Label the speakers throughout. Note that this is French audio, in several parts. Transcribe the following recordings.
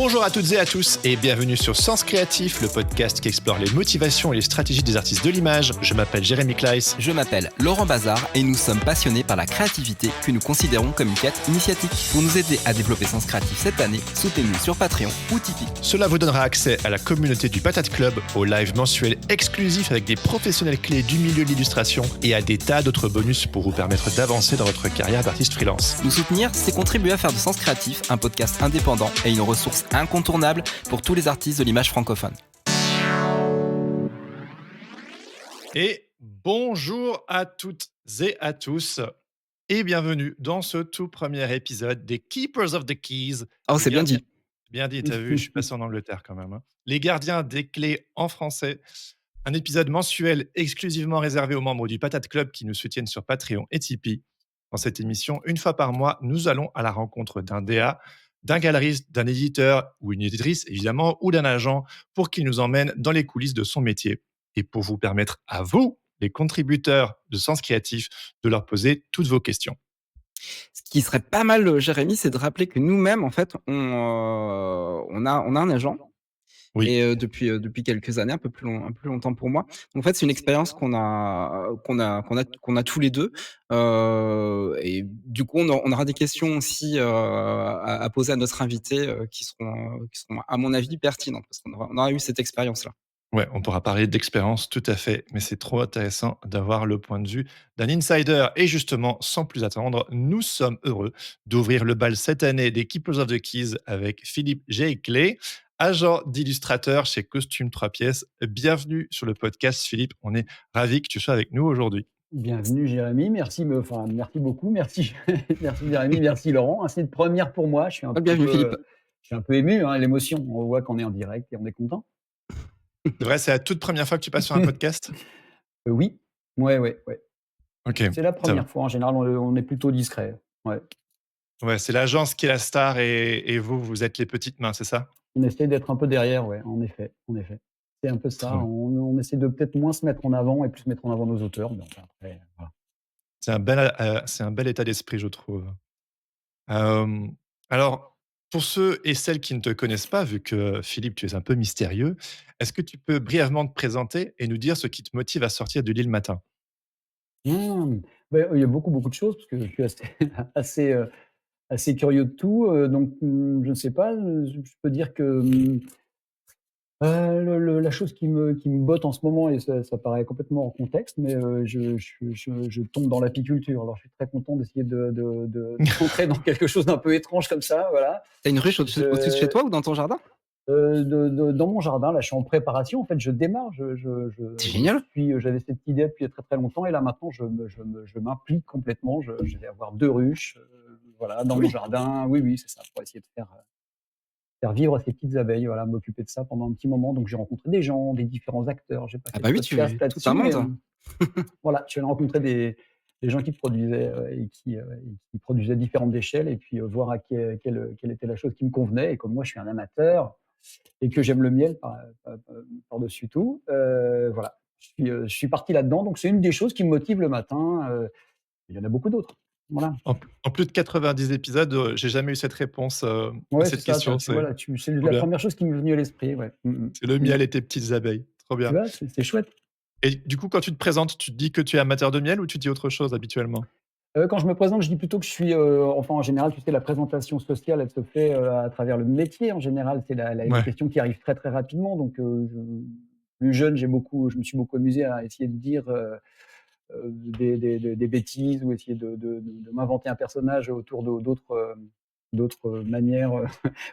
Speaker 1: Bonjour à toutes et à tous et bienvenue sur Sens Créatif, le podcast qui explore les motivations et les stratégies des artistes de l'image. Je m'appelle Jérémy Kleiss.
Speaker 2: Je m'appelle Laurent Bazar et nous sommes passionnés par la créativité que nous considérons comme une quête initiatique. Pour nous aider à développer Sens Créatif cette année, soutenez-nous sur Patreon ou Tipeee.
Speaker 1: Cela vous donnera accès à la communauté du Patate Club, aux lives mensuels exclusifs avec des professionnels clés du milieu de l'illustration et à des tas d'autres bonus pour vous permettre d'avancer dans votre carrière d'artiste freelance.
Speaker 2: Nous soutenir, c'est contribuer à faire de Sens Créatif un podcast indépendant et une ressource incontournable pour tous les artistes de l'image francophone.
Speaker 1: Et bonjour à toutes et à tous et bienvenue dans ce tout premier épisode des Keepers of the Keys.
Speaker 2: Oh, c'est bien dit.
Speaker 1: Bien dit, t'as vu, je suis passé en Angleterre quand même. Les gardiens des clés en français. Un épisode mensuel exclusivement réservé aux membres du Patate Club qui nous soutiennent sur Patreon et Tipeee. Dans cette émission, une fois par mois, nous allons à la rencontre d'un DA, d'un galeriste, d'un éditeur ou une éditrice, évidemment, ou d'un agent pour qu'il nous emmène dans les coulisses de son métier. Et pour vous permettre à vous, les contributeurs de Sens Créatif, de leur poser toutes vos questions.
Speaker 2: Ce qui serait pas mal, Jérémy, c'est de rappeler que nous-mêmes, en fait, on a un agent.
Speaker 1: Oui.
Speaker 2: Et depuis quelques années, un peu plus longtemps pour moi. En fait, c'est une expérience qu'on a tous les 2. Et du coup, on aura des questions aussi, à poser à notre invité, qui seront à mon avis pertinentes parce qu'on aura eu cette expérience-là.
Speaker 1: Ouais, on pourra parler d'expérience, tout à fait, mais c'est trop intéressant d'avoir le point de vue d'un insider. Et justement, sans plus attendre, nous sommes heureux d'ouvrir le bal cette année des Keepers of the Keys avec Philippe J. Clay, agent d'illustrateur chez Costume 3 pièces. Bienvenue sur le podcast, Philippe. On est ravis que tu sois avec nous aujourd'hui.
Speaker 3: Bienvenue Jérémy, merci beaucoup, merci merci Jérémy, merci Laurent. C'est une première pour moi,
Speaker 2: Bienvenue Philippe.
Speaker 3: Je suis un peu ému, l'émotion, on voit qu'on est en direct et on est content.
Speaker 1: C'est vrai, c'est la toute première fois que tu passes sur un podcast?
Speaker 3: Oui, ouais.
Speaker 1: Ok.
Speaker 3: C'est la première fois, en général on est plutôt discret. Ouais.
Speaker 1: Ouais, c'est l'agence qui est la star et vous, vous êtes les petites mains, c'est ça?
Speaker 3: On essaie d'être un peu derrière, ouais, en effet. C'est un peu ça,
Speaker 1: Trop bien.
Speaker 3: on essaie de peut-être moins se mettre en avant et plus mettre en avant nos auteurs, mais enfin après, voilà.
Speaker 1: C'est un bel état d'esprit, je trouve. Alors, pour ceux et celles qui ne te connaissent pas, vu que Philippe, tu es un peu mystérieux, est-ce que tu peux brièvement te présenter et nous dire ce qui te motive à sortir du lit le matin?
Speaker 3: Mmh, il y a beaucoup de choses parce que je suis assez assez, assez curieux de tout, donc je ne sais pas, je peux dire que, le la chose qui me botte en ce moment et ça paraît complètement hors contexte, mais je tombe dans l'apiculture. Alors je suis très content d'essayer d'entrer dans quelque chose d'un peu étrange comme ça, voilà.
Speaker 2: Tu as une ruche au-dessus de chez toi ou dans ton jardin?
Speaker 3: Dans mon jardin, là, je suis en préparation. En fait, je démarre.
Speaker 2: C'est génial.
Speaker 3: J'avais cette idée depuis très, très longtemps et là, maintenant, je m'implique complètement. Je vais avoir 2 ruches, voilà, dans mon jardin. Oui, c'est ça, pour essayer de faire vivre ces petites abeilles, voilà, m'occuper de ça pendant un petit moment. Donc j'ai rencontré des gens, des différents acteurs. J'ai passé
Speaker 2: Ah bah
Speaker 3: le
Speaker 2: oui,
Speaker 3: podcast
Speaker 2: tout un
Speaker 3: là-dessus, mais,
Speaker 2: monde.
Speaker 3: voilà, je suis allé rencontrer des gens qui produisaient, et qui produisaient à différentes échelles et puis, voir à quelle était la chose qui me convenait et comme moi je suis un amateur et que j'aime le miel par-dessus tout, voilà, je suis parti là-dedans, donc c'est une des choses qui me motive le matin, il y en a beaucoup d'autres. Voilà.
Speaker 1: En plus de 90 épisodes, j'ai jamais eu cette réponse, à
Speaker 3: Ouais, c'est
Speaker 1: cette
Speaker 3: ça,
Speaker 1: question.
Speaker 3: tu vois là, c'est
Speaker 1: Trop
Speaker 3: la
Speaker 1: bien.
Speaker 3: première chose qui m'est venue à l'esprit, ouais.
Speaker 1: C'est le miel et tes petites abeilles. Trop
Speaker 3: Tu
Speaker 1: bien.
Speaker 3: vois? C'est chouette.
Speaker 1: Et du coup, quand tu te présentes, tu te dis que tu es amateur de miel ou tu dis autre chose habituellement?
Speaker 3: Quand je me présente, je dis plutôt que je suis, enfin, en général, tu sais, la présentation sociale, elle se fait, à travers le métier. En général, c'est une
Speaker 1: Ouais.
Speaker 3: question qui arrive très, très rapidement. Donc, plus jeune, je me suis beaucoup amusé à essayer de dire, des bêtises ou essayer de m'inventer un personnage autour d'autres manières,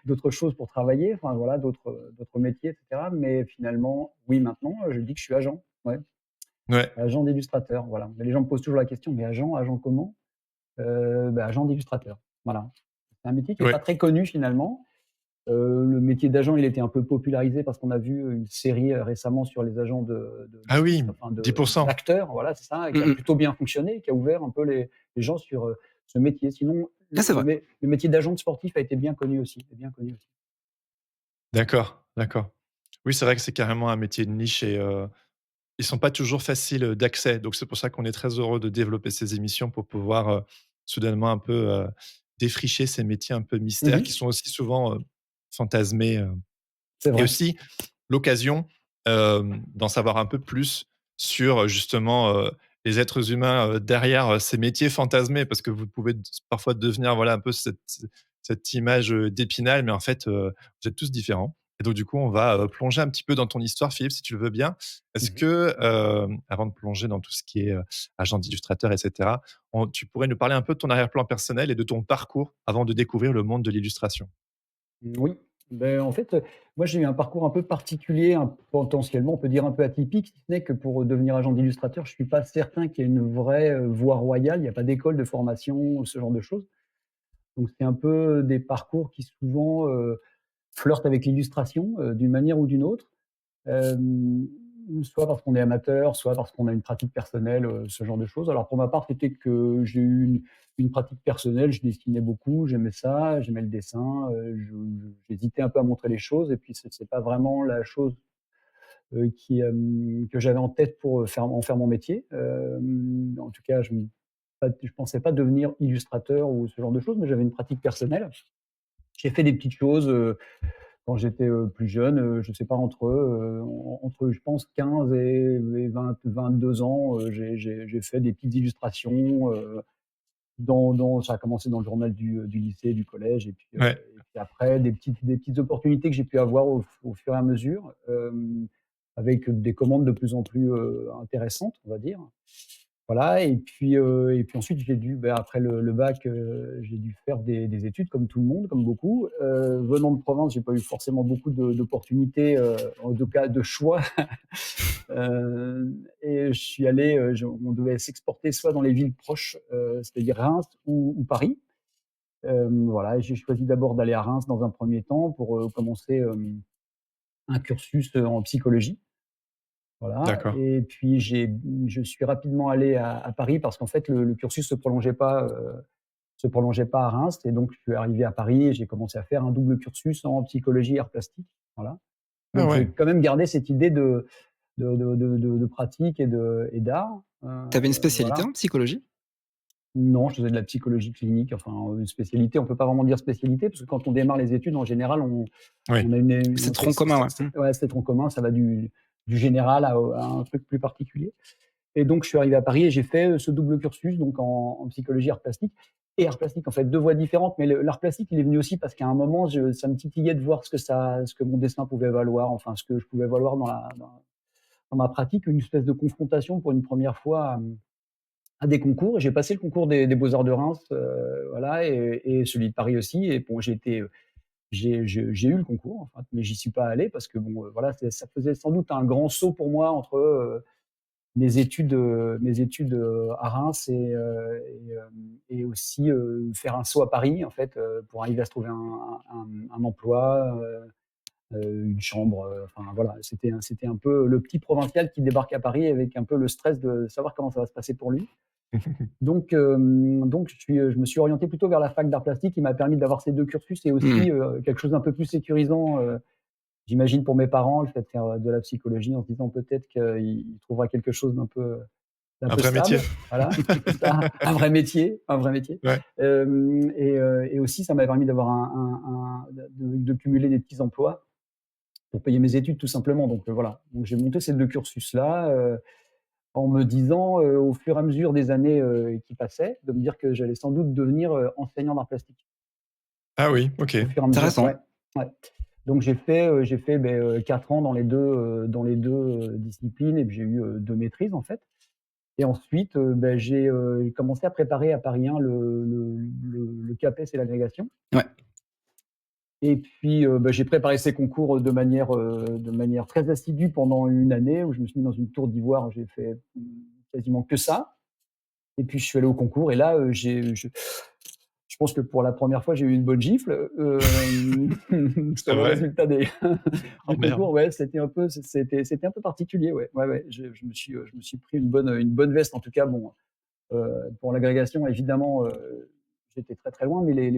Speaker 3: d'autres choses pour travailler, enfin, voilà, d'autres métiers et cetera. Mais finalement, oui, maintenant, je dis que je suis agent, ouais,
Speaker 1: Ouais.
Speaker 3: agent d'illustrateur, voilà. Mais les gens me posent toujours la question: «Mais agent comment?» Agent d'illustrateur, voilà. C'est un métier qui est
Speaker 1: Ouais.
Speaker 3: pas très connu finalement. Le métier d'agent, il a été un peu popularisé parce qu'on a vu une série, récemment sur les agents
Speaker 1: Ah oui,
Speaker 3: d'artistes, enfin
Speaker 1: 10%.
Speaker 3: d'acteurs, voilà, c'est ça, et qui a
Speaker 2: Mmh mh.
Speaker 3: plutôt bien fonctionné, qui a ouvert un peu les gens sur, ce métier. Sinon,
Speaker 2: Ah, c'est vrai.
Speaker 3: le métier d'agent de sportif a été bien connu aussi, est bien connu aussi.
Speaker 1: D'accord, d'accord. Oui, c'est vrai que c'est carrément un métier de niche et ils sont pas toujours faciles, d'accès. Donc c'est pour ça qu'on est très heureux de développer ces émissions pour pouvoir, soudainement un peu, défricher ces métiers un peu
Speaker 3: Mmh
Speaker 1: mystères qui
Speaker 3: mh.
Speaker 1: sont aussi souvent, fantasmer,
Speaker 3: C'est
Speaker 1: et
Speaker 3: vrai.
Speaker 1: aussi l'occasion, d'en savoir un peu plus sur, justement, les êtres humains, derrière, ces métiers fantasmés. Parce que vous pouvez parfois devenir, voilà, un peu cette image, d'Épinal, mais en fait, vous êtes tous différents. Et donc du coup, on va, plonger un petit peu dans ton histoire, Philippe, si tu le veux bien. Est-ce
Speaker 3: Mmh.
Speaker 1: que, avant de plonger dans tout ce qui est, agent d'illustrateur et cetera, tu pourrais nous parler un peu de ton arrière-plan personnel et de ton parcours avant de découvrir le monde de l'illustration?
Speaker 3: Oui, ben en fait, moi j'ai eu un parcours un peu particulier, potentiellement on peut dire un peu atypique, si ce n'est que pour devenir agent d'illustrateur, je suis pas certain qu'il y ait une vraie, voie royale. Il y a pas d'école de formation, ce genre de choses. Donc c'est un peu des parcours qui souvent, flirtent avec l'illustration, d'une manière ou d'une autre. Hem, Soit parce qu'on est amateur, soit parce qu'on a une pratique personnelle, ce genre de choses. Alors pour ma part, c'était que j'ai eu une pratique personnelle, je dessinais beaucoup, j'aimais ça, j'aimais le dessin, j'hésitais un peu à montrer les choses et puis c'est pas vraiment la chose, que j'avais en tête pour, faire mon métier. En tout cas, je pensais pas devenir illustrateur ou ce genre de choses, mais j'avais une pratique personnelle. J'ai fait des petites choses, quand j'étais, plus jeune, je sais pas entre je pense 15 et 22 ans, j'ai fait des petites illustrations, dans ça a commencé dans le journal du lycée, du collège
Speaker 1: Ouais,
Speaker 3: et puis après des petites opportunités que j'ai pu avoir au fur et à mesure, avec des commandes de plus en plus, intéressantes, on va dire. Voilà et puis ensuite j'ai dû, après le bac, j'ai dû faire des études comme tout le monde, comme beaucoup. Venant de province, j'ai pas eu forcément beaucoup d'opportunités, en tout cas de choix. Et je suis allé, on devait s'exporter soit dans les villes proches, c'est-à-dire Reims ou Paris. Voilà, et j'ai choisi d'abord d'aller à Reims dans un premier temps pour, commencer, un cursus, en psychologie. Voilà
Speaker 1: d'accord.
Speaker 3: et puis je suis rapidement allé à Paris parce qu'en fait le cursus se prolongeait pas à Reims et donc je suis arrivé à Paris et j'ai commencé à faire un double cursus en psychologie et arts plastiques, voilà.
Speaker 1: Ah
Speaker 3: Donc
Speaker 1: ouais,
Speaker 3: j'ai quand même gardé cette idée de pratique et d'art,
Speaker 2: Tu avais une spécialité
Speaker 3: voilà.
Speaker 2: en psychologie?
Speaker 3: Non, je faisais de la psychologie clinique, enfin, une spécialité, on peut pas vraiment dire spécialité parce que quand on démarre les études en général
Speaker 1: oui.
Speaker 3: on a
Speaker 2: C'est
Speaker 3: une
Speaker 2: tronc commun, ouais. Mmh.
Speaker 3: ouais, c'est tronc commun, ça va du général à un truc plus particulier. Et donc, je suis arrivé à Paris et j'ai fait, ce double cursus donc en psychologie art plastique et art plastique. En fait, 2 voies différentes, mais l'art plastique, il est venu aussi parce qu'à un moment, ça me titillait de voir ce que mon dessin pouvait valoir, enfin, ce que je pouvais valoir dans ma pratique. Une espèce de confrontation pour une première fois à des concours et j'ai passé le concours des beaux-arts de Reims, voilà et celui de Paris aussi et bon, j'ai eu le concours, enfin, mais j'y suis pas allé parce que bon, voilà, ça faisait sans doute un grand saut pour moi entre, mes études, à Reims et aussi, faire un saut à Paris en fait, pour arriver à se trouver un emploi, une chambre, enfin voilà, c'était un peu le petit provincial qui débarque à Paris avec un peu le stress de savoir comment ça va se passer pour lui. Donc je me suis orienté plutôt vers la fac d'art plastique qui m'a permis d'avoir ces 2 cursus et
Speaker 2: Mmh.
Speaker 3: aussi, quelque chose d'un peu plus sécurisant, j'imagine pour mes parents, le fait de faire, de la psychologie en se disant peut-être qu'il trouvera quelque chose d'un
Speaker 1: Un
Speaker 3: peu
Speaker 1: vrai métier.
Speaker 3: stable, voilà, c'est ça, un vrai métier, un vrai métier.
Speaker 1: Ouais.
Speaker 3: Et aussi ça m'a permis d'avoir de cumuler des petits emplois pour payer mes études tout simplement. Donc, voilà, donc j'ai monté ces 2 cursus-là, en me disant, au fur et à mesure des années, qui passaient, de me dire que j'allais sans doute devenir, enseignant d'art plastique.
Speaker 1: Ah oui, OK.
Speaker 3: Au fur et à mesure,
Speaker 2: Intéressant.
Speaker 3: ouais, ouais. Donc j'ai fait, 4 ans dans les 2 disciplines et puis j'ai eu, 2 maîtrises en fait. Et ensuite, j'ai commencé à préparer à Paris 1 le CAPES et l'agrégation.
Speaker 2: Ouais.
Speaker 3: Et puis, j'ai préparé ces concours, de manière très assidue pendant une année où je me suis mis dans une tour d'ivoire, j'ai fait, quasiment que ça. Et puis je suis allé au concours et là, je pense que pour la première fois, j'ai eu une bonne gifle,
Speaker 1: C'est
Speaker 3: sur le
Speaker 1: vrai?
Speaker 3: résultat
Speaker 1: Oh
Speaker 3: du
Speaker 1: merde.
Speaker 3: concours. Ouais, c'était un peu particulier, ouais. Ouais, ouais, je me suis pris une bonne veste en tout cas, bon. Pour l'agrégation, évidemment, j'étais très, très loin, mais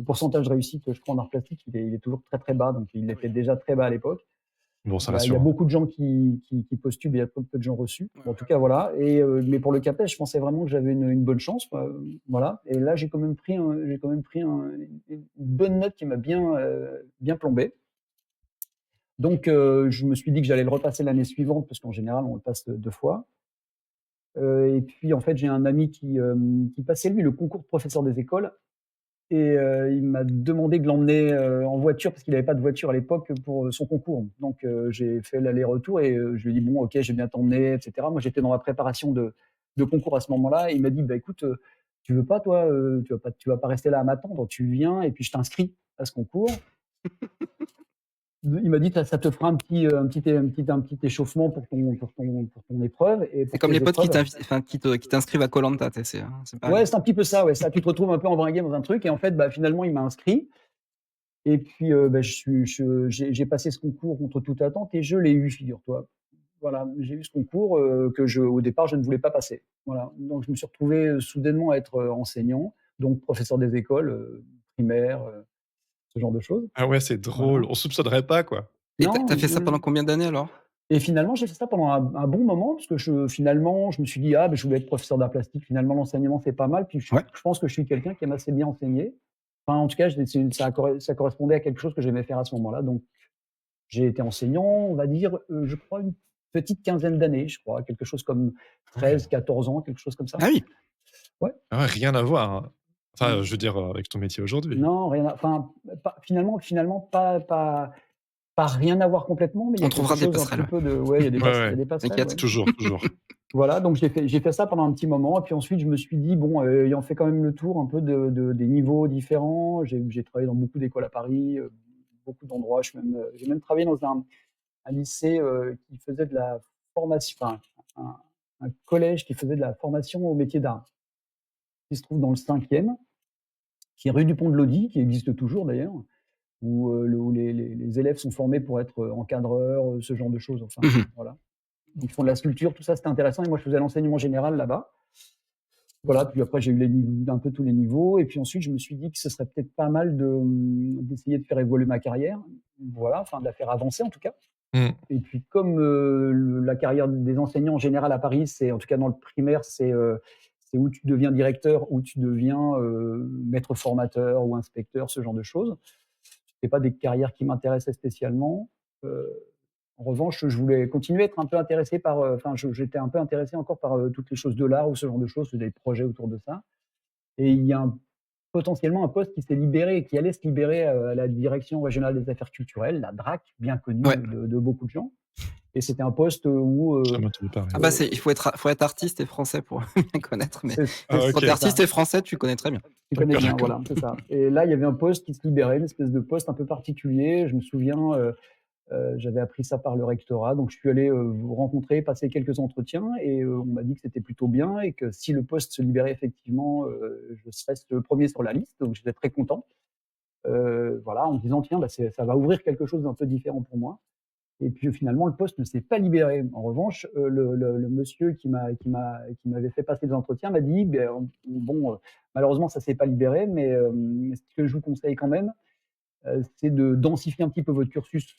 Speaker 3: le pourcentage de réussite, je crois, en art plastique, il est toujours très, très bas, donc il était déjà très bas à l'époque.
Speaker 1: Bon, ça
Speaker 3: Il y a
Speaker 1: rassure, hein.
Speaker 3: beaucoup de gens qui postulent, mais il y a peu de gens reçus.
Speaker 2: Ouais,
Speaker 3: Bon, en tout
Speaker 2: ouais.
Speaker 3: cas, voilà. Mais pour le CAPES, je pensais vraiment que j'avais une bonne chance, voilà. Et là, j'ai quand même pris une bonne note qui m'a bien plombé. Donc, je me suis dit que j'allais le repasser l'année suivante, parce qu'en général, on le passe 2 fois. Et puis, en fait, j'ai un ami qui passait, lui, le concours de professeur des écoles. Et il m'a demandé de l'emmener, en voiture parce qu'il avait pas de voiture à l'époque pour, son concours. Donc j'ai fait l'aller-retour et je lui ai dit: «Bon, OK, je vais bien t'emmener» et cetera. Moi, j'étais dans la préparation de concours à ce moment-là et il m'a dit: «Bah, écoute, tu veux pas toi, tu vas pas rester là à m'attendre, tu viens et puis je t'inscris à ce concours». Il m'a dit: «Ça te fera un petit échauffement pour ton épreuve et
Speaker 2: C'est
Speaker 3: pour
Speaker 2: comme les
Speaker 3: tes
Speaker 2: potes qui
Speaker 3: épreuves».
Speaker 2: t'invi enfin qui t'inscrivent à koh tu sais, c'est pareil.
Speaker 3: Ouais, c'est un petit peu ça, ouais, ça. Tu te retrouves un peu embringué dans un truc et en fait, bah, finalement, il m'a inscrit. Et puis, bah, j'ai passé ce concours contre toute attente et je l'ai eu, figure-toi. Voilà, j'ai eu ce concours, au départ, je ne voulais pas passer. Voilà, donc je me suis retrouvé, soudainement à être, enseignant, donc professeur des écoles, primaires, ce genre de choses.
Speaker 1: Ah ouais, c'est
Speaker 3: Voilà.
Speaker 1: drôle, on soupçonnerait pas, quoi.
Speaker 2: Et
Speaker 3: Non,
Speaker 2: tu fait ça pendant combien d'années alors?
Speaker 3: et finalement, j'ai fait ça pendant un bon moment parce que finalement, je me suis dit: «Ah, beh, je voulais être professeur d'art plastique, finalement l'enseignement, c'est pas mal». Puis
Speaker 2: Ouais.
Speaker 3: je pense que je suis quelqu'un qui aime assez bien enseigner. Enfin, en tout cas, ça correspondait à quelque chose que j'aimais faire à ce moment-là, donc j'ai été enseignant, on va dire, je crois une petite quinzaine d'années, je crois, quelque chose comme
Speaker 1: Ah ouais.
Speaker 3: 13-14 ans, quelque chose comme ça.
Speaker 2: Ah oui!
Speaker 3: Ouais.
Speaker 1: Ah ouais, rien à voir, hein. Enfin, je veux
Speaker 3: Mmh.
Speaker 1: dire, avec ton métier aujourd'hui.
Speaker 3: Non, rien à enfin, pas finalement pas rien à voir complètement, mais il y
Speaker 2: On
Speaker 3: a quelque
Speaker 2: trouvera des
Speaker 3: chose un petit
Speaker 2: passerelles,
Speaker 3: peu de ouais,
Speaker 1: Ouais,
Speaker 3: il y a
Speaker 1: ouais,
Speaker 3: des passerelles, ouais.
Speaker 2: t'inquiète.
Speaker 1: toujours, toujours.
Speaker 3: Voilà, donc j'ai fait ça pendant un petit moment et puis ensuite je me suis dit: «Bon, ayant fait quand même le tour un peu des niveaux différents», j'ai travaillé dans beaucoup d'écoles à Paris, beaucoup d'endroits. J'ai même travaillé dans un lycée, qui faisait de la formation, enfin un un collège qui faisait de la formation au métier d'art, qui se trouve dans le 5e, qui est rue du Pont de Lodi, qui existe toujours d'ailleurs, où les élèves sont formés pour être, encadreurs, ce genre de choses, enfin,
Speaker 2: Mmh.
Speaker 3: voilà. Ils font de la sculpture, tout ça, c'était intéressant et moi je faisais l'enseignement général là-bas. Voilà, puis après j'ai eu un peu tous les niveaux et puis ensuite je me suis dit que ce serait peut-être pas mal d'essayer de faire évoluer ma carrière. Voilà, enfin de la faire avancer en tout cas.
Speaker 1: Mmh.
Speaker 3: Et puis comme, la carrière des enseignants en général à Paris, c'est en tout cas dans le primaire, c'est où tu deviens directeur, ou tu deviens, maître formateur ou inspecteur, ce genre de choses. C'est pas des carrières qui m'intéressaient spécialement. Heu, En revanche, je voulais continuer à être un peu intéressé par, enfin j'étais un peu intéressé encore par, toutes les choses de l'art ou ce genre de choses, des projets autour de ça. Et il y a potentiellement un poste qui s'est libéré et qui allait se libérer, à la direction régionale des affaires culturelles, la DRAC, bien connue
Speaker 2: Ouais.
Speaker 3: de beaucoup de gens. Et c'était un poste, où,
Speaker 1: J'ai jamais entendu parler.
Speaker 2: Ah bah, c'est il faut être artiste et français pour bien connaître, mais
Speaker 3: c'est
Speaker 1: Ah
Speaker 2: quand
Speaker 1: OK.
Speaker 2: tu es
Speaker 3: c'est ça.
Speaker 2: artiste et français, tu connais très bien.
Speaker 3: Tu connais
Speaker 1: D'accord,
Speaker 3: bien,
Speaker 1: d'accord.
Speaker 3: voilà, c'est ça. Et là, il y avait un poste qui se libérait, une espèce de poste un peu particulier. Je me souviens, j'avais appris ça par le rectorat, donc je suis allé, vous rencontrer, passer quelques entretiens et on m'a dit que c'était plutôt bien et que si le poste se libérait effectivement, je serais le premier sur la liste, donc j'étais très content. Voilà, en me disant: «Tiens, bah, ça va ouvrir quelque chose d'un peu différent pour moi». Et puis finalement, le poste ne s'est pas libéré. En revanche, le monsieur qui m'avait fait passer des entretiens m'a dit: «Beh, bon, malheureusement, ça s'est pas libéré, mais ce que je vous conseille quand même, c'est de densifier un petit peu votre cursus,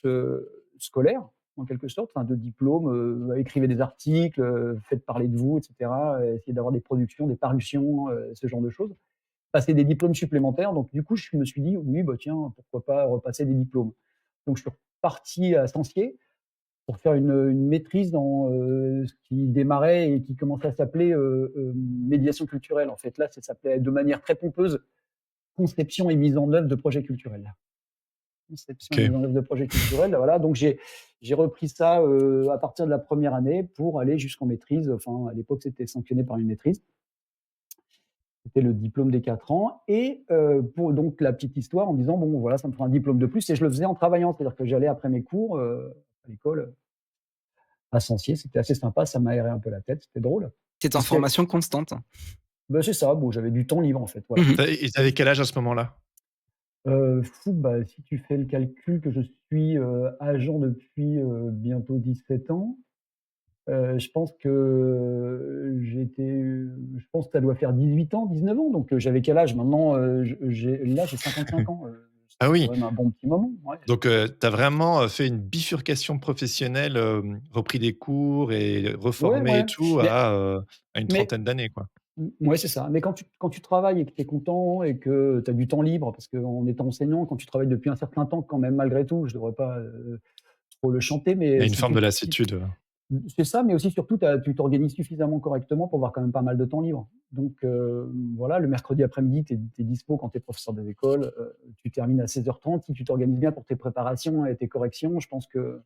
Speaker 3: scolaire, en quelque sorte, enfin de diplôme, écrivez des articles, faites parler de vous et cetera, essayez d'avoir des productions, des parutions, ce genre de choses. Passer des diplômes supplémentaires». Donc du coup, je me suis dit: «Oui, bah, tiens, pourquoi pas repasser des diplômes?» Donc je suis reparti à Sancier pour faire une maîtrise dans, ce qui démarrait et qui commençait à s'appeler, médiation culturelle. En fait, là, ça s'appelait de manière très pompeuse, conception et mise en œuvre de projets culturels. Conception et
Speaker 1: OK.
Speaker 3: mise en œuvre de projets culturels, voilà, donc j'ai repris ça, à partir de la première année pour aller jusqu'en maîtrise. Enfin, à l'époque, c'était sanctionné par une maîtrise. C'était le diplôme des 4 ans et pour donc la petite histoire en me disant: «Bon, voilà, ça me fera un diplôme de plus» et je le faisais en travaillant. C'est-à-dire que j'allais après mes cours, à l'école, à Sancier, c'était assez sympa, ça m'aérait un peu la tête, c'était drôle.
Speaker 2: Tu en
Speaker 3: Parce que
Speaker 2: formation constante.
Speaker 3: bah, c'est ça, bon, j'avais du temps libre en fait, voilà.
Speaker 2: Mmh.
Speaker 1: Tu avais quel âge à ce moment-là?
Speaker 3: Bah, si tu fais le calcul que je suis, agent depuis, bientôt 17 ans, je pense que je pense que ça doit faire 18 ans, 19 ans, donc j'avais quel âge maintenant? J'ai 55 ans,
Speaker 1: Ah
Speaker 3: quand
Speaker 1: oui,
Speaker 3: même un bon petit moment, ouais.
Speaker 1: donc tu as vraiment, fait une bifurcation professionnelle, repris des cours et
Speaker 3: Ouais,
Speaker 1: reformé et
Speaker 3: ouais,
Speaker 1: tout
Speaker 3: mais
Speaker 1: à une
Speaker 3: mais
Speaker 1: trentaine d'années, quoi.
Speaker 3: ouais, c'est ça. Mais quand tu travailles et que tu es content et que tu as du temps libre, parce qu'en étant enseignant, quand tu travailles depuis un certain temps quand même malgré tout, je devrais pas, trop le chanter,
Speaker 1: Il y
Speaker 3: mais
Speaker 1: a une
Speaker 3: si
Speaker 1: forme de
Speaker 3: si
Speaker 1: lassitude,
Speaker 3: c'est ça, mais aussi surtout tu t'organises suffisamment correctement pour avoir quand même pas mal de temps libre. Donc voilà, le mercredi après-midi, tu es dispo quand tu es professeur des écoles, tu termines à 16h30. Si tu t'organises bien pour tes préparations et tes corrections, je pense que,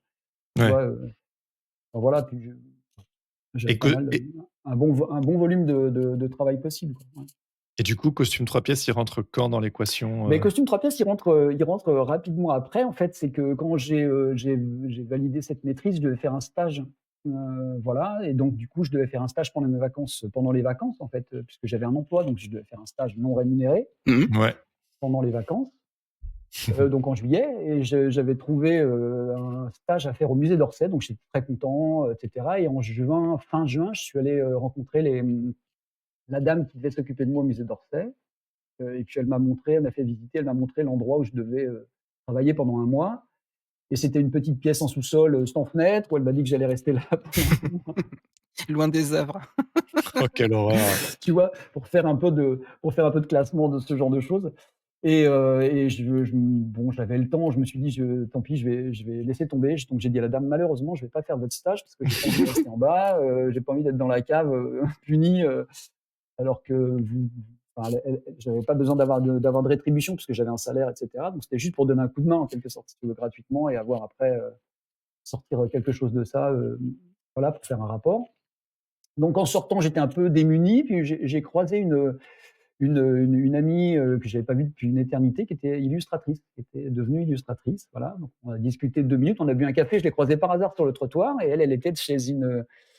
Speaker 3: tu
Speaker 1: ouais
Speaker 3: vois, enfin voilà, puis j'avais
Speaker 1: et
Speaker 3: pas
Speaker 1: que
Speaker 3: mal, un bon volume de travail possible, quoi, ouais.
Speaker 1: et du coup, costume 3 pièces, il rentre quand dans l'équation,
Speaker 3: Mais costume 3 pièces, il rentre, rapidement après. En fait, c'est que quand j'ai validé cette maîtrise, je devais faire un stage, voilà, et donc du coup, je devais faire un stage pendant mes vacances, pendant les vacances, en fait, puisque j'avais un emploi, donc je devais faire un stage non rémunéré
Speaker 2: Mmh.
Speaker 1: Ouais.
Speaker 3: pendant les vacances, donc en juillet, et j'avais trouvé, un stage à faire au musée d'Orsay, donc j'étais très content, et cetera, et en juin, fin juin, je suis allé, rencontrer la dame qui devait s'occuper de moi au musée d'Orsay. Et puis elle m'a fait visiter, elle m'a montré l'endroit où je devais, travailler pendant un mois, et c'était une petite pièce en sous-sol, sans fenêtre, où elle m'a dit que j'allais rester là pendant un mois,
Speaker 2: Loin des œuvres.
Speaker 1: Oh quelle horreur!
Speaker 3: tu vois? Pour faire un peu de classement de ce genre de choses, et bon, j'avais le temps, je me suis dit: Tant pis, je vais laisser tomber». Donc j'ai dit à la dame: «Malheureusement, je vais pas faire votre stage parce que j'ai pas envie de rester en bas, j'ai pas envie d'être dans la cave, puni, alors que vous enfin, j'avais pas besoin d'avoir de rétribution parce que j'avais un salaire, et cetera. Donc c'était juste pour donner un coup de main en quelque sorte, si tu veux, gratuitement, et avoir après, sortir quelque chose de ça, voilà, pour faire un rapport. Donc en sortant, j'étais un peu démuni, puis j'ai croisé une amie, que j'avais pas vue depuis une éternité, qui était illustratrice, qui était devenue illustratrice, voilà. Donc on a discuté 2 minutes, on a bu un café, je l'ai croisée par hasard sur le trottoir, et elle était chez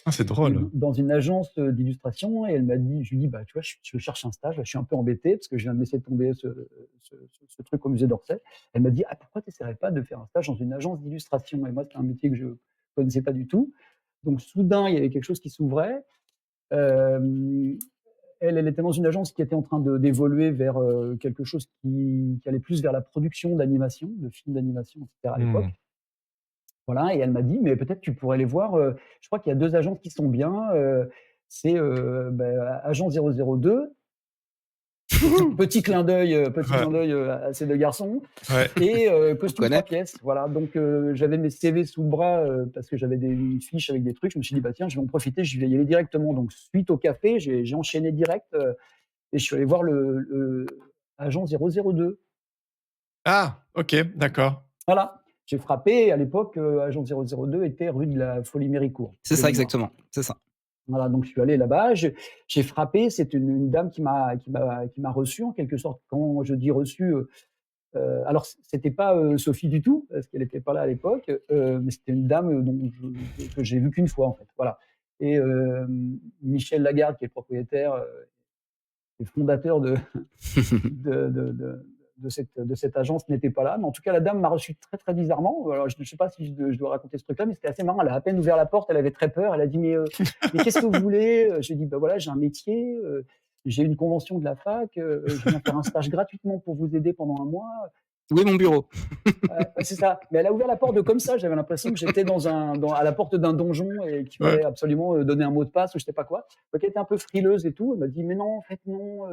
Speaker 1: Ah c'est drôle.
Speaker 3: dans une agence, d'illustration, et elle m'a dit je lui dis: «Bah, tu vois, je cherche un stage, là, je suis un peu embêtée parce que je viens de laisser tomber ce truc au musée d'Orsay». Elle m'a dit: «Ah, pourquoi tu essaierais pas de faire un stage dans une agence d'illustration?» Et moi, c'est un métier que je connaissais pas du tout. Donc soudain, il y avait quelque chose qui s'ouvrait. Hem, elle était dans une agence qui était en train d'évoluer vers, quelque chose qui allait plus vers la production d'animation, de films d'animation, et cetera, à
Speaker 1: Mmh.
Speaker 3: l'époque. Voilà, et elle m'a dit: «Mais peut-être tu pourrais les voir, je crois qu'il y a 2 agences qui sont bien, c'est, agence 002», petit
Speaker 1: Ouais,
Speaker 3: clin d'œil, à ces 2 garçons,
Speaker 1: ouais.
Speaker 3: et
Speaker 2: On
Speaker 3: costume 3
Speaker 2: connaît.
Speaker 3: pièces. Voilà, donc j'avais mes CV sous le bras, parce que j'avais une fiche avec des trucs. Je me suis dit: «Bah, tiens, je vais en profiter, je vais y aller directement». Donc suite au café, j'ai enchaîné direct, et je suis allé voir le agent 002.
Speaker 1: Ah! OK, d'accord.
Speaker 3: Voilà, j'ai frappé. À l'époque, agent 002 était rue de la Folie-Méricourt,
Speaker 2: C'est
Speaker 3: de
Speaker 2: ça
Speaker 3: mémoire.
Speaker 2: exactement, c'est ça.
Speaker 3: Voilà, donc je suis allé là-bas, j'ai frappé, c'est une dame qui m'a reçu en quelque sorte. Quand je dis reçu, alors c'était pas, Sophie du tout, parce qu'elle était pas là à l'époque, mais c'était une dame, dont que j'ai vue qu'une fois en fait, voilà, et Michel Lagarde, qui est le propriétaire, et fondateur de de de de cette agence, n'était pas là, mais en tout cas la dame m'a reçu très, très bizarrement. Alors je ne sais pas si je dois raconter ce truc-là, mais c'était assez marrant. Elle a à peine ouvert la porte, elle avait très peur. Elle a dit: Mais qu'est-ce que vous voulez?» J'ai dit: «Bah, voilà, j'ai un métier, j'ai une convention de la fac, je viens faire un stage gratuitement pour vous aider pendant un mois».
Speaker 2: Où est mon bureau?
Speaker 3: Ouais, c'est ça. Mais elle a ouvert la porte de comme ça, j'avais l'impression que j'étais à la porte d'un donjon et qu'il
Speaker 1: Ouais.
Speaker 3: fallait absolument, donner un mot de passe ou je sais pas quoi. Donc elle était un peu frileuse et tout. Elle m'a dit: «Mais non, en fait, non,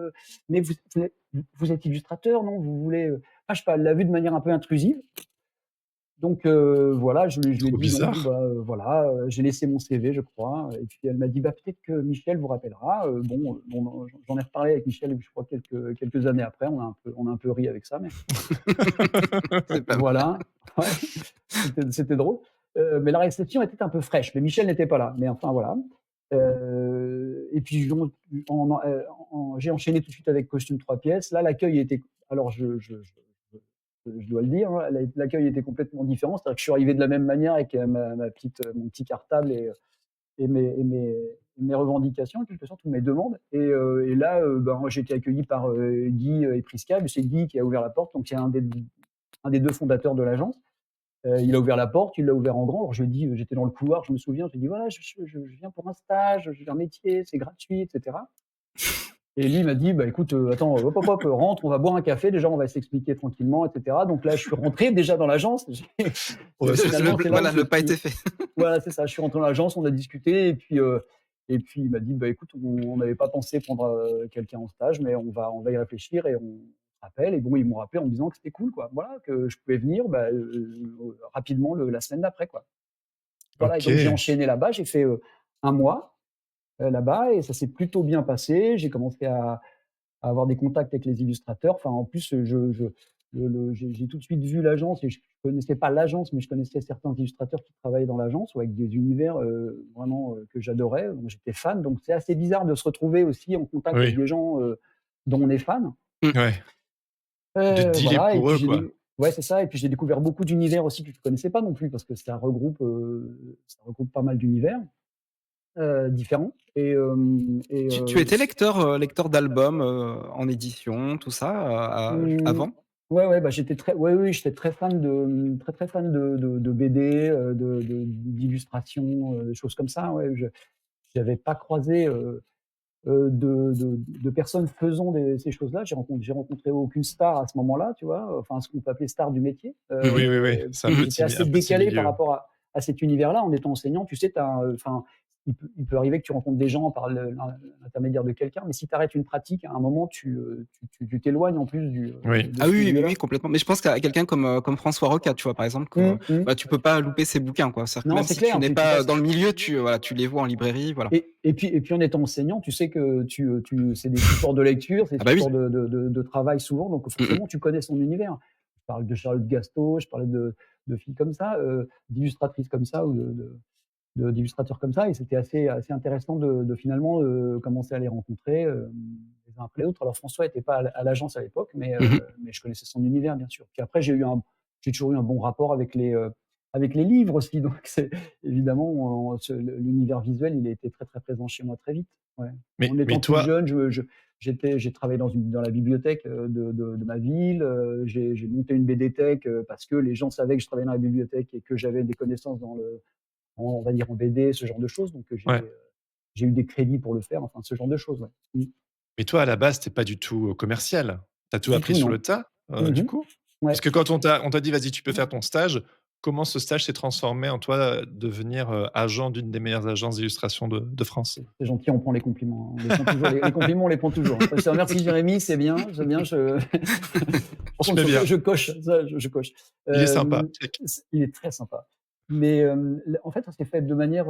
Speaker 3: mais vous êtes illustrateur, non? Vous voulez, je sais pas, elle l'a vu de manière un peu intrusive. Donc voilà, je lui ai
Speaker 1: Trop
Speaker 3: dit: «Non, bon,
Speaker 1: bizarre.
Speaker 3: bah, voilà», j'ai laissé mon CV, je crois, et puis elle m'a dit: «Bah, peut-être que Michel vous rappellera». Bon, j'en ai reparlé avec Michel, je crois quelques années après. On a un peu ri avec ça, mais
Speaker 2: C'est pas mal.
Speaker 3: voilà, ouais, c'était drôle, mais la réception était un peu fraîche, mais Michel n'était pas là, mais enfin voilà, et puis donc j'ai enchaîné tout de suite avec costume 3 pièces. Là, l'accueil était, alors je dois le dire, hein, l'accueil était complètement différent. C'est-à-dire que je suis arrivé de la même manière avec, mon petit cartable, et mes revendications en quelque sorte, ou mes demandes, et là, ben, j'ai été accueilli par, Guy, Prisca. C'est Guy qui a ouvert la porte, donc c'est un des 2 fondateurs de l'agence. Il a ouvert la porte, il l'a ouvert en grand. Alors je lui ai dit, j'étais dans le couloir, je me souviens, je lui ai dit: «Voilà, je viens pour un stage, j'ai un métier, c'est gratuit», et cetera. Et lui, il m'a dit: «Bah, écoute, attends, hop, hop, hop, rentre, on va boire un café. Déjà, on va s'expliquer tranquillement et cetera». Donc là, je suis rentré déjà dans l'agence.
Speaker 1: Ouais, c'est
Speaker 3: Finalement, c'est là où
Speaker 2: Voilà, le pas été fait.
Speaker 3: voilà, c'est ça. Je suis rentré dans l'agence, on a discuté et puis il m'a dit: «Bah, écoute, on n'avait pas pensé prendre, quelqu'un en stage, mais on va y réfléchir et on se rappelle». Et bon, ils m'ont rappelé en me disant que c'était cool, quoi. Voilà, que je pouvais venir, bah, rapidement la semaine d'après, quoi. Voilà, et donc j'ai
Speaker 1: OK.
Speaker 3: enchaîné là-bas. J'ai fait, 1 mois, là-bas, et ça s'est plutôt bien passé. J'ai commencé à avoir des contacts avec les illustrateurs. Enfin, en plus, je j'ai tout de suite vu l'agence, et je connaissais pas l'agence, mais je connaissais certains illustrateurs qui travaillaient dans l'agence, ou avec des univers, vraiment, que j'adorais, dont j'étais fan. Donc c'est assez bizarre de se retrouver aussi en contact avec
Speaker 1: Oui,
Speaker 3: des gens, dont on est fan.
Speaker 2: Mmh.
Speaker 1: ouais. De dealer
Speaker 3: Voilà, et
Speaker 1: pour
Speaker 3: puis
Speaker 1: eux, quoi.
Speaker 3: ouais, c'est ça, et puis j'ai découvert beaucoup d'univers aussi que je connaissais pas non plus, parce que ça regroupe pas mal d'univers, différents,
Speaker 2: Tu étais lecteur d'albums, en édition, tout ça,
Speaker 3: Mmh,
Speaker 2: avant?
Speaker 3: ouais, ouais, bah, j'étais très ouais, oui, j'étais très fan très, très fan de BD, d'illustrations, des choses comme ça, ouais. Je J'avais pas croisé, de personnes faisant ces choses-là. J'ai rencontré aucune star à ce moment-là, tu vois? Enfin, ce qu'on peut appeler star du métier,
Speaker 2: Mmh mh.
Speaker 1: Oui, oui, oui, c'est
Speaker 2: Mmh mh.
Speaker 3: j'étais assez
Speaker 1: un petit
Speaker 3: décalé par
Speaker 1: milieu.
Speaker 3: rapport à cet univers-là. En étant enseignant, tu sais, tu enfin, il peut arriver que tu rencontres des gens par l'intermédiaire de quelqu'un, mais si tu arrêtes une pratique, à un moment, tu t'éloignes en plus
Speaker 1: Oui.
Speaker 3: de
Speaker 2: Ah
Speaker 3: ce
Speaker 2: oui, oui, oui,
Speaker 3: milieu-là.
Speaker 2: complètement. Mais je pense qu'à quelqu'un comme François Rocat, tu vois, par exemple, que,
Speaker 3: Mmh, mmh.
Speaker 2: bah, tu peux pas louper ses bouquins, quoi. C'est-à-dire que
Speaker 3: Non,
Speaker 2: même
Speaker 3: c'est
Speaker 2: si tu
Speaker 3: clair,
Speaker 2: n'es
Speaker 3: tu
Speaker 2: pas
Speaker 3: passes.
Speaker 2: dans le milieu, voilà, tu les vois en librairie, voilà.
Speaker 3: Et puis en étant enseignant, tu sais que c'est des supports de lecture, c'est
Speaker 2: Ah
Speaker 3: des
Speaker 2: bah oui.
Speaker 3: supports de travail souvent, donc
Speaker 2: Mmh mh.
Speaker 3: forcément tu connais son univers. Je parle de Charlotte Gasto, je parlais de filles comme ça, d'illustratrices comme ça, ou d'illustrateurs comme ça, et c'était assez intéressant de finalement, commencer à les rencontrer, les uns après les autres. Alors François était pas à l'agence à l'époque,
Speaker 2: Mmh mh.
Speaker 3: mais je connaissais son univers, bien sûr. Puis après j'ai toujours eu un bon rapport avec les livres aussi, donc c'est évidemment, l'univers visuel, il a été très, très présent chez moi très vite, ouais. En
Speaker 1: Mais
Speaker 3: étant tout
Speaker 1: toi
Speaker 3: jeune, j'ai travaillé dans la bibliothèque, de ma ville, j'ai monté une BDthèque, parce que les gens savaient que je travaillais dans la bibliothèque et que j'avais des connaissances on va dire en BD, ce genre de choses, donc
Speaker 1: ouais.
Speaker 3: j'ai eu des crédits pour le faire, enfin ce genre de choses, ouais. Mmh.
Speaker 1: Mais toi, à la base, tu pas du tout, commercial. Tu as tout
Speaker 3: Du
Speaker 1: appris
Speaker 3: tout,
Speaker 1: sur le
Speaker 3: non.
Speaker 1: tas, du
Speaker 3: Mmh.
Speaker 1: coup? Parce
Speaker 3: Ouais.
Speaker 1: que quand on t'a dit: «Vas-y, tu peux faire ton stage», comment ce stage s'est transformé en toi, devenir, agent d'une des meilleures agences d'illustration de France?
Speaker 3: C'est gentil, on prend les compliments, hein. On les prend toujours, les compliments, on les prend toujours, hein. Je te remercie Jérémy, c'est bien, j'aime bien, par
Speaker 1: Je
Speaker 3: contre
Speaker 1: mets bien.
Speaker 3: je coche, ça je coche.
Speaker 1: Il est sympa,
Speaker 3: Hem,
Speaker 1: check.
Speaker 3: il est très sympa. Mais, en fait, ça s'est fait de manière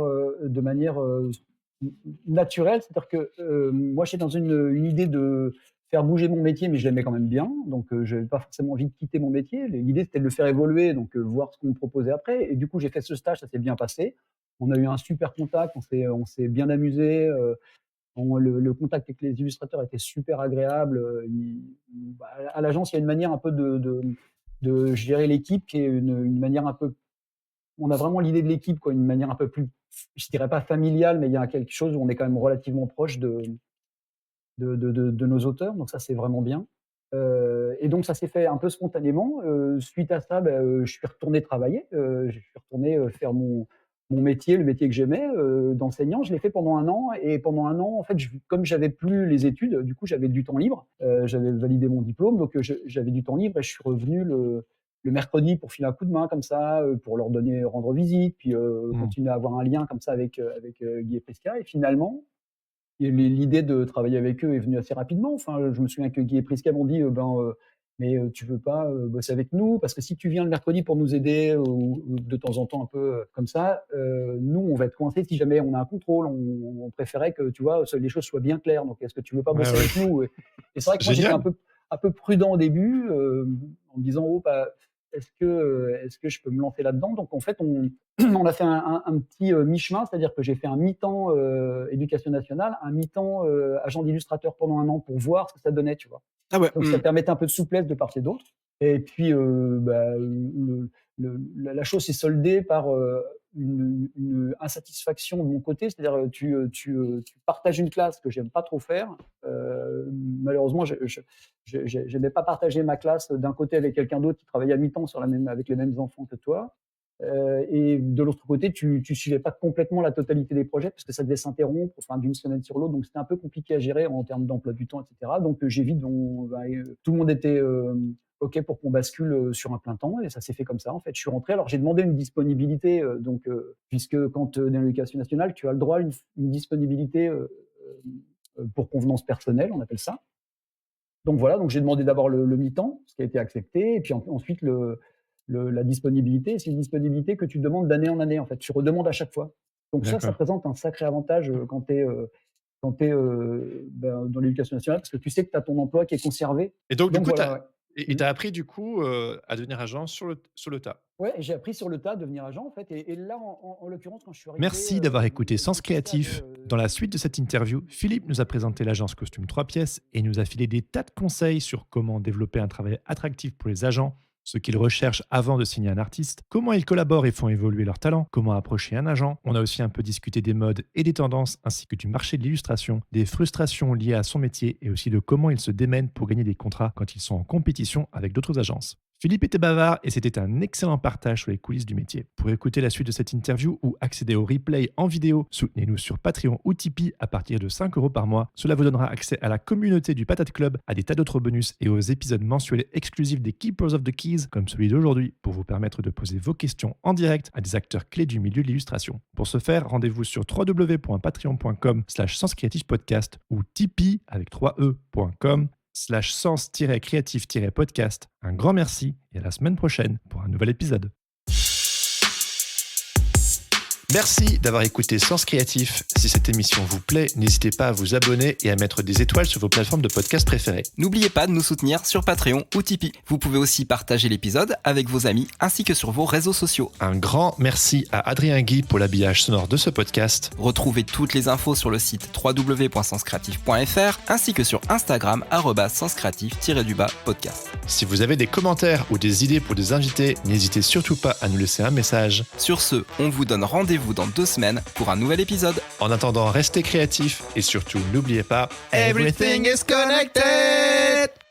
Speaker 3: naturelle. C'est-à-dire que, moi j'étais dans une idée de faire bouger mon métier, mais je l'aimais quand même bien, donc j'avais pas forcément envie de quitter mon métier. L'idée, c'était de le faire évoluer, donc voir ce qu'on me proposait après, et du coup, j'ai fait ce stage, ça s'est bien passé. On a eu un super contact, on s'est bien amusé, le contact avec les illustrateurs était super agréable, bah, à l'agence, il y a une manière un peu de gérer l'équipe, qui est une manière un peu, on a vraiment l'idée de l'équipe, quoi, une manière un peu plus, je dirais pas familiale, mais il y a quelque chose où on est quand même relativement proche de nos auteurs, donc ça, c'est vraiment bien. Et donc ça s'est fait un peu spontanément. Suite à ça, bah, je suis retourné travailler, je suis retourné, faire mon métier, le métier que j'aimais, d'enseignant. Je l'ai fait pendant 1 an, et pendant 1 an, en fait, comme j'avais plus les études, du coup, j'avais du temps libre. J'avais validé mon diplôme, donc j'avais du temps libre, et je suis revenu le mercredi pour filer un coup de main comme ça, pour leur rendre visite, puis,
Speaker 1: Mmh.
Speaker 3: continuer à avoir un lien comme ça avec Guy et Prisca, et finalement, et l'idée de travailler avec eux est venue assez rapidement. Enfin, je me souviens que Guy et Prisca m'ont dit, «Ben, mais, tu veux pas, bosser avec nous? Parce que si tu viens le mercredi pour nous aider, ou de temps en temps un peu, comme ça, nous, on va être coincés si jamais on a un contrôle. On préférait que, tu vois, les choses soient bien claires. Donc est-ce que tu veux pas
Speaker 1: Ouais,
Speaker 3: bosser
Speaker 1: ouais.
Speaker 3: avec nous?» Et c'est vrai que moi, j'étais un
Speaker 1: Génial!
Speaker 3: peu prudent au début, en me disant: «Oh, bah, est-ce que je peux me lancer là-dedans?» Donc en fait, on a fait un petit, mi-chemin, c'est-à-dire que j'ai fait un mi-temps, éducation nationale, un mi-temps, agent d'illustrateur pendant 1 an, pour voir ce que ça donnait, tu vois?
Speaker 2: Ah ouais,
Speaker 3: Donc ça
Speaker 2: mmh.
Speaker 3: permettait un peu de souplesse de part et d'autre, et puis, bah, la chose s'est soldée par, une insatisfaction de mon côté. C'est-à-dire, tu partages une classe que j'aime pas trop faire. Malheureusement, j'aimais pas partager ma classe d'un côté avec quelqu'un d'autre qui travaillait à mi-temps avec les mêmes enfants que toi. Et de l'autre côté, tu suivais pas complètement la totalité des projets parce que ça devait s'interrompre, enfin, d'une semaine sur l'autre. Donc, c'était un peu compliqué à gérer en termes d'emploi du temps, et cetera. Donc, j'ai vite tout le monde était, OK pour qu'on bascule, sur un plein temps et ça s'est fait comme ça, en fait. Je suis rentré, alors j'ai demandé une disponibilité, puisque quand, dans l'éducation nationale, tu as le droit à une disponibilité, pour convenance personnelle, on appelle ça. Donc voilà, donc j'ai demandé d'abord le mi-temps, ce qui a été accepté et puis ensuite la disponibilité. C'est une disponibilité que tu demandes d'année en année, en fait. Tu redemandes à chaque fois. Donc ça
Speaker 1: D'accord.
Speaker 3: présente un sacré avantage, quand tu es, dans l'éducation nationale parce que tu sais que tu as ton emploi qui est conservé.
Speaker 1: Et donc, du
Speaker 3: Donc
Speaker 1: coup, tu
Speaker 3: voilà,
Speaker 1: as
Speaker 3: ouais.
Speaker 1: et
Speaker 3: Mmh.
Speaker 1: tu as appris, du coup, à devenir agent sur le tas.
Speaker 3: Ouais, j'ai appris sur le tas à devenir agent, en fait et là, en l'occurrence, quand je suis arrivé,
Speaker 1: Merci d'avoir écouté
Speaker 3: le
Speaker 1: Sens
Speaker 3: système avait,
Speaker 1: Créatif. Dans la suite de cette interview, Philippe nous a présenté l'agence Costume 3 pièces et nous a filé des tas de conseils sur comment développer un travail attractif pour les agents, ce qu'ils recherchent avant de signer un artiste, comment ils collaborent et font évoluer leurs talents, comment approcher un agent. On a aussi un peu discuté des modes et des tendances, ainsi que du marché de l'illustration, des frustrations liées à son métier et aussi de comment ils se démènent pour gagner des contrats quand ils sont en compétition avec d'autres agences. Philippe était bavard et c'était un excellent partage sur les coulisses du métier. Pour écouter la suite de cette interview ou accéder au replay en vidéo, soutenez-nous sur Patreon ou Tipeee à partir de 5 € par mois. Cela vous donnera accès à la communauté du Patate Club, à des tas d'autres bonus et aux épisodes mensuels exclusifs des Keepers of the Keys, comme celui d'aujourd'hui, pour vous permettre de poser vos questions en direct à des acteurs clés du milieu de l'illustration. Pour ce faire, rendez-vous sur www.patreon.com/senscreativepodcast ou Tipeee avec 3e.com/sens-creative-podcast. Un grand merci et à la semaine prochaine pour un nouvel épisode. Merci d'avoir écouté Sens Créatif. Si cette émission vous plaît, n'hésitez pas à vous abonner et à mettre des étoiles sur vos plateformes de podcast préférées.
Speaker 2: N'oubliez pas de nous soutenir sur Patreon ou Tipeee. Vous pouvez aussi partager l'épisode avec vos amis ainsi que sur vos réseaux sociaux.
Speaker 1: Un grand merci à Adrien Guy pour l'habillage sonore de ce podcast.
Speaker 2: Retrouvez toutes les infos sur le site www.senscreatif.fr ainsi que sur Instagram @senscreatif-podcast.
Speaker 1: Si vous avez des commentaires ou des idées pour des invités, n'hésitez surtout pas à nous laisser un message.
Speaker 2: Sur ce, on vous donne rendez-vous dans 2 semaines pour un nouvel épisode.
Speaker 1: En attendant, restez créatifs et surtout n'oubliez pas, everything is connected!